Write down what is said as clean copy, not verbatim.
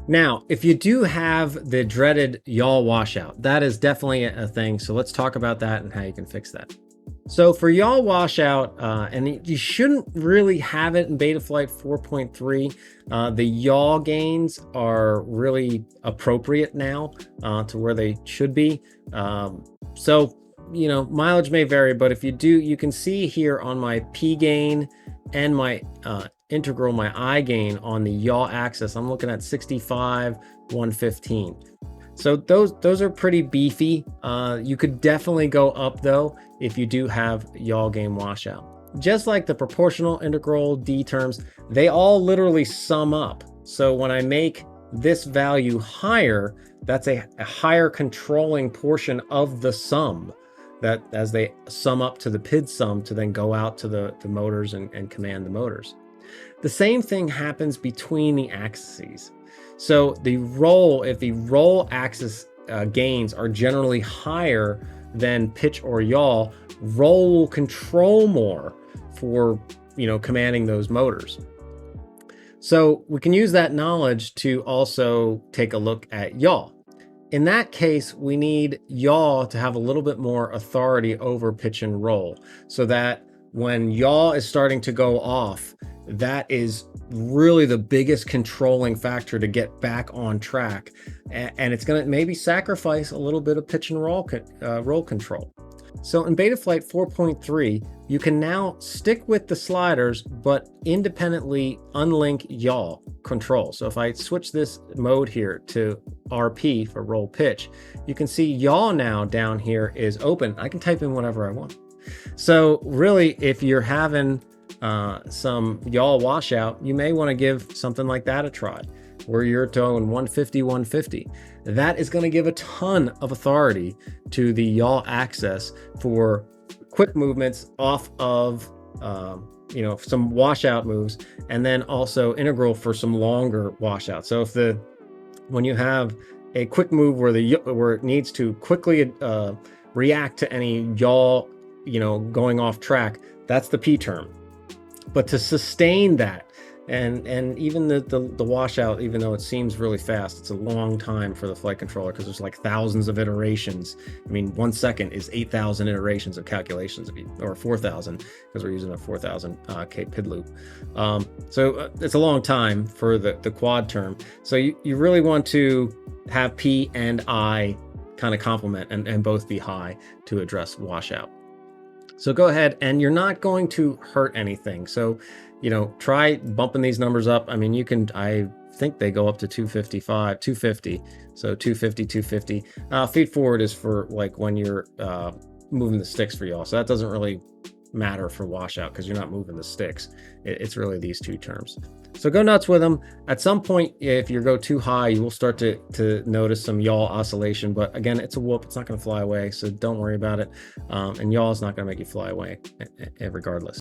Now, if you do have the dreaded yaw washout, that is definitely a thing. So let's talk about that and how you can fix that. So for yaw washout, and you shouldn't really have it in Betaflight 4.3, the yaw gains are really appropriate now to where they should be. So, mileage may vary, but if you do, you can see here on my P gain and my integral, my I gain on the yaw axis, I'm looking at 65, 115. So those are pretty beefy. You could definitely go up though if you do have yaw gain washout. Just like the proportional, integral, D terms, they all literally sum up. So when I make this value higher, that's a higher controlling portion of the sum, that as they sum up to the PID sum to then go out to the motors and command the motors. The same thing happens between the axes. So if the roll axis gains are generally higher than pitch or yaw, roll will control more for commanding those motors. So we can use that knowledge to also take a look at yaw. In that case, we need yaw to have a little bit more authority over pitch and roll, so that when yaw is starting to go off, that is really the biggest controlling factor to get back on track. And it's going to maybe sacrifice a little bit of pitch and roll control. So in Betaflight 4.3, you can now stick with the sliders, but independently unlink yaw control. So if I switch this mode here to RP for roll pitch, you can see yaw now down here is open. I can type in whatever I want. So really, if you're having some yaw washout, you may want to give something like that a try, where you're towing 150, 150. That is going to give a ton of authority to the yaw axis for quick movements off of some washout moves, and then also integral for some longer washout. So when you have a quick move where it needs to quickly react to any yaw going off track, that's the P term. But to sustain that, and even the washout, even though it seems really fast, it's a long time for the flight controller, because there's like thousands of iterations. I mean, 1 second is 8,000 iterations of calculations, or 4,000, because we're using a 4,000 K PID loop. So it's a long time for the quad term. So you really want to have P and I kind of complement and both be high to address washout. So go ahead, and you're not going to hurt anything. So, try bumping these numbers up. I mean, I think they go up to 250. So 250, 250. Feed forward is for like when you're moving the sticks for y'all. So that doesn't really matter for washout, because you're not moving the sticks. It's really these two terms. So go nuts with them. At some point, if you go too high, you will start to notice some yaw oscillation. But again, it's a whoop. It's not going to fly away, so don't worry about it. And yaw is not going to make you fly away regardless.